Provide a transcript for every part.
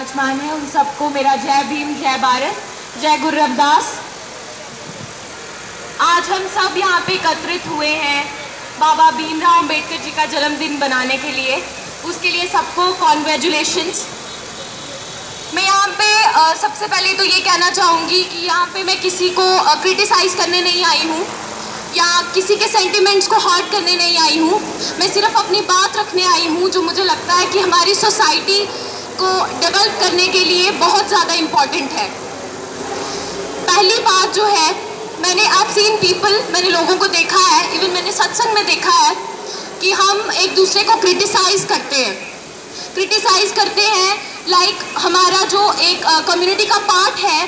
विराजमान है, उन सबको मेरा जय भीम, जय भारत, जय गुरु रविदास। आज हम सब यहाँ पे एकत्रित हुए हैं बाबा भीमराव अंबेडकर जी का जन्मदिन बनाने के लिए। उसके लिए सबको कॉन्ग्रेचुलेशंस। मैं यहाँ पे सबसे पहले तो ये कहना चाहूँगी कि यहाँ पे मैं किसी को क्रिटिसाइज़ करने नहीं आई हूँ या किसी के सेंटिमेंट्स को हर्ट करने नहीं आई हूँ। मैं सिर्फ अपनी बात रखने आई हूँ जो मुझे लगता है कि हमारी सोसाइटी को डेवलप करने के लिए बहुत ज़्यादा इम्पॉर्टेंट है। पहली बात जो है, I've seen people, मैंने लोगों को देखा है, इवन मैंने सत्संग में देखा है कि हम एक दूसरे को क्रिटिसाइज़ करते हैं लाइक हमारा जो एक कम्युनिटी का पार्ट है,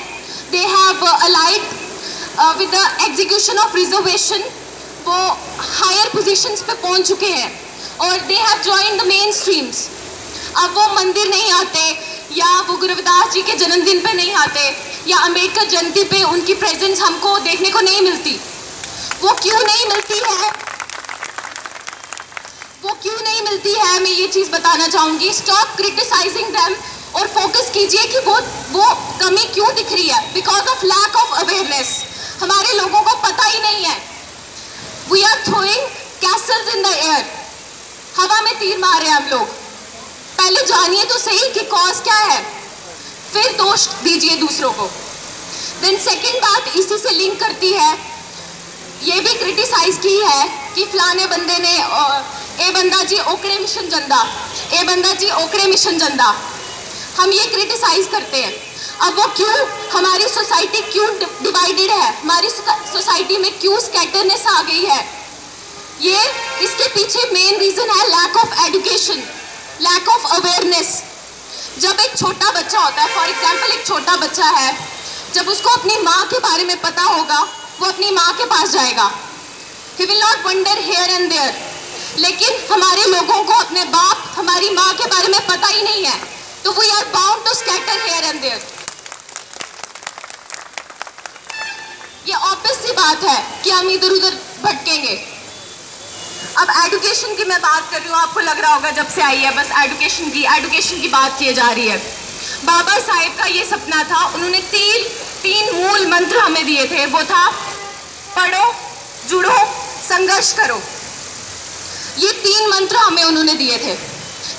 they have allied with the execution of reservation, वो हायर पोजीशंस पे पहुंच चुके हैं और they have joined the main streams. अब वो मंदिर नहीं आते या वो गुरु रविदास जी के जन्मदिन पे नहीं आते या अंबेडकर जयंती पे उनकी प्रेजेंस हमको देखने को नहीं मिलती। वो क्यों नहीं मिलती है मैं ये चीज़ बताना चाहूँगी। स्टॉप क्रिटिसाइजिंग देम और फोकस कीजिए कि वो कमी क्यों दिख रही है। Because of lack of awareness, हमारे लोगों को पता ही नहीं है। We are throwing castles in the air, हवा में तीर मार रहे हैं हम लोग। पहले जानिए तो सही कि कॉज क्या है, फिर दोष दीजिए दूसरों को। देन सेकंड बात इसी से लिंक करती है, ये भी क्रिटिसाइज की है कि फलाने बंदे ने ए बंदा जी ओकरे मिशन जंदा, ए बंदा जी ओकरे मिशन जंदा, हम ये क्रिटिसाइज करते हैं। अब वो क्यों, हमारी सोसाइटी क्यों डिवाइडेड है, हमारी सोसाइटी में क्यों स्कैटरनेस आ गई है, ये इसके पीछे मेन रीजन है lack of education, lack of awareness. जब एक छोटा बच्चा होता है, फॉर एग्जाम्पल एक छोटा बच्चा है, जब उसको अपनी माँ के बारे में पता होगा वो अपनी माँ के पास जाएगा, he will not wander here and there। लेकिन हमारे लोगों को अपने बाप, हमारी माँ के बारे में पता ही नहीं है, तो we are bound to scatter here and there। ये ऑब्वियस सी बात है कि हम इधर उधर भटकेंगे। अब एजुकेशन की मैं बात कर रही हूँ, आपको लग रहा होगा जब से आई है बस एजुकेशन की बात की जा रही है। बाबा साहेब का ये सपना था, उन्होंने तीन मूल मंत्र हमें दिए थे, वो था पढ़ो, जुड़ो, संघर्ष करो। ये 3 मंत्र हमें उन्होंने दिए थे।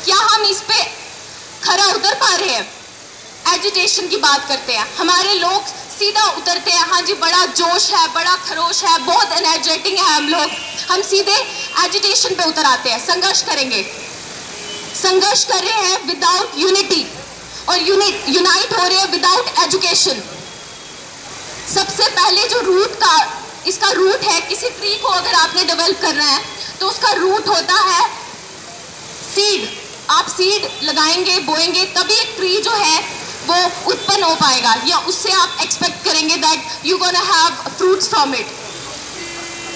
क्या हम इस पे खरा उतर पा रहे हैं? एजुटेशन की बात करते हैं, हमारे लोग सीधा उतरते हैं, हाँ जी बड़ा जोश है, बड़ा खरोश है, बहुत एनर्जेटिक है हम सीधे एजुटेशन पे उतर आते हैं। संघर्ष करेंगे, संघर्ष कर रहे हैं विदाउट यूनिटी और यूनाइट हो रहे हैं विदाउट एजुकेशन। सबसे पहले जो इसका रूट है, किसी ट्री को अगर आपने डेवलप करना है तो उसका रूट होता है सीड। आप सीड लगाएंगे, बोएंगे, तभी एक ट्री जो है वो उत्पन्न हो पाएगा, या उससे आप एक्सपेक्ट करेंगे that you gonna have fruits from it.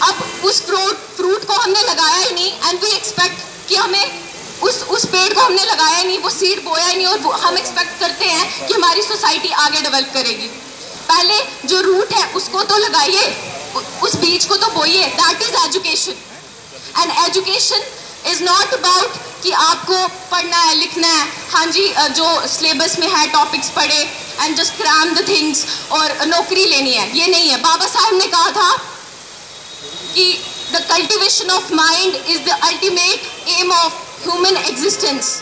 अब उस फ्रूट को हमने लगाया ही नहीं एंड वी एक्सपेक्ट कि हमें उस पेड़ को हमने लगाया नहीं, वो सीड बोया ही नहीं, और हम एक्सपेक्ट करते हैं कि हमारी सोसाइटी आगे डेवलप करेगी। पहले जो रूट है उसको तो लगाइए, उस बीज को तो बोइए। That is education. And education is not about कि आपको पढ़ना है, लिखना है, हाँ जी जो सिलेबस में है टॉपिक्स पढ़े and just cram the things और नौकरी लेनी है, ये नहीं है। बाबा साहब ने कहा था कि the cultivation of mind is the ultimate aim of human existence.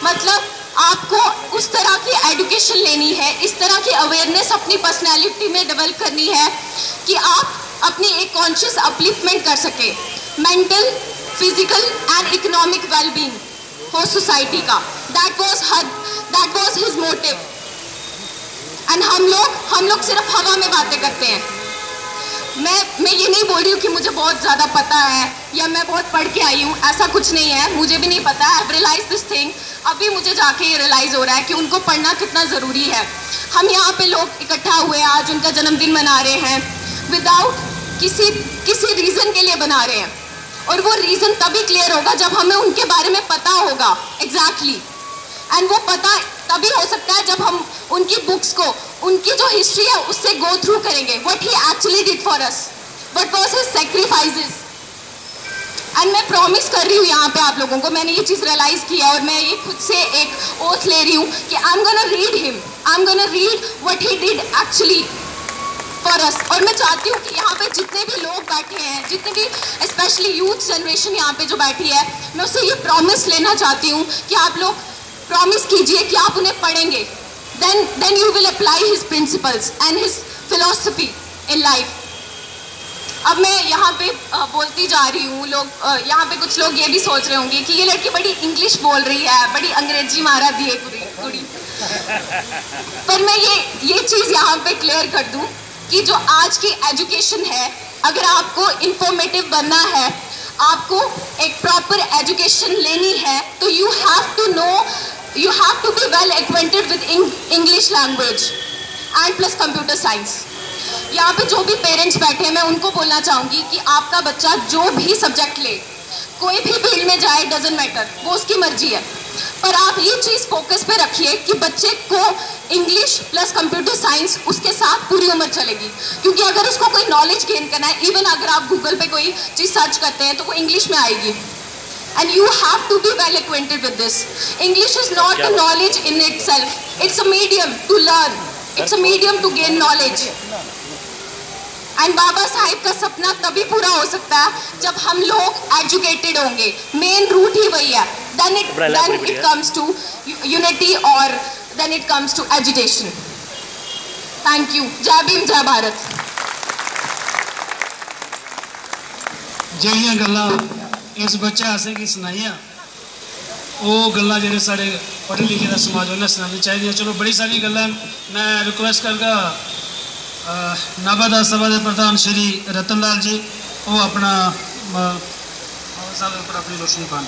मतलब आपको उस तरह की एजुकेशन लेनी है, इस तरह की अवेयरनेस अपनी पर्सनैलिटी में डेवलप करनी है कि आप अपनी एक कॉन्शियस अपलिफ्टमेंट कर सके, mental, physical and economic wellbeing हो सोसाइटी का। That was his motive. And हम लोग सिर्फ हवा में बातें करते हैं। मैं ये नहीं बोल रही हूँ कि मुझे बहुत ज़्यादा पता है या मैं बहुत पढ़ के आई हूँ, ऐसा कुछ नहीं है, मुझे भी नहीं पता है। आई रियलाइज दिस थिंग, अभी मुझे जाके ये रियलाइज़ हो रहा है कि उनको पढ़ना कितना ज़रूरी है। हम यहाँ पे लोग इकट्ठा हुए आज उनका जन्मदिन मना रहे हैं विदाउट किसी रीज़न के लिए बना रहे हैं, और वो रीज़न तभी क्लियर होगा जब हमें उनके बारे में पता होगा एग्जैक्टली। एंड वो पता तभी हो सकता है जब हम उनकी बुक्स को, उनकी जो हिस्ट्री है उससे गो थ्रू करेंगे। What he actually did for us, what was his sacrifices. And मैं प्रॉमिस कर रही हूँ यहाँ पे आप लोगों को, मैंने ये चीज़ रियलाइज़ किया और मैं ये खुद से एक ओथ ले रही हूँ कि I am gonna read him, I am gonna read what he did actually for us. और मैं चाहती हूँ कि यहाँ पे जितने भी लोग बैठे हैं, जितने भी स्पेशली यूथ जनरेशन यहाँ पे जो बैठी है, मैं उससे ये प्रॉमिस लेना चाहती हूँ कि आप लोग प्रॉमिस कीजिए कि आप उन्हें पढ़ेंगे, then you will apply his principles and his philosophy in life। अब मैं यहाँ पे बोलती जा रही हूँ, लोग यहाँ पे कुछ लोग ये भी सोच रहे होंगे कि ये लड़की बड़ी इंग्लिश बोल रही है, बड़ी अंग्रेजी मारा दी है कुड़ी। पर मैं ये चीज़ यहाँ पे क्लियर कर दूँ कि जो आज की एजुकेशन है, अगर आपको इंफॉर्मेटिव बनना है, आपको एक प्रॉपर एजुकेशन लेनी है, तो you have to be well acquainted with English language and plus computer science। यहाँ पे जो भी पेरेंट्स बैठे हैं, मैं उनको बोलना चाहूँगी कि आपका बच्चा जो भी सब्जेक्ट ले, कोई भी फील्ड में जाए, डजेंट मैटर, वो उसकी मर्जी है, पर आप ये चीज़ फोकस पे रखिए कि बच्चे को इंग्लिश प्लस कंप्यूटर साइंस उसके साथ पूरी उम्र चलेगी। क्योंकि अगर उसको कोई नॉलेज गेन करना है, इवन अगर आप गूगल पे कोई चीज़ सर्च करते हैं तो वो इंग्लिश में आएगी। And you have to be well acquainted with this. English is not a knowledge in itself. It's a medium to learn. It's a medium to gain knowledge. And बाबा साहिब का सपना तभी पूरा हो सकता है जब हम लोग एजुकेटेड होंगे। मेन रूट ही वही है। Then it comes to unity or then it comes to agitation. Thank you. जय भीम, जय भारत। ਜਿਹੜੀਆਂ ਗੱਲਾਂ इस बच्चे आसे की सुनाइया वो गल्लां जेह्ड़े साढ़े पढ़े लिखे दा समाज उन्हें सुनानी चाहिए। चलो बड़ी सारी गल्लां मैं रिक्वेस्ट करगा नाभा सभा के प्रधान श्री रतन लाल जी वो अपना साहब पर अपनी रोशनी पान।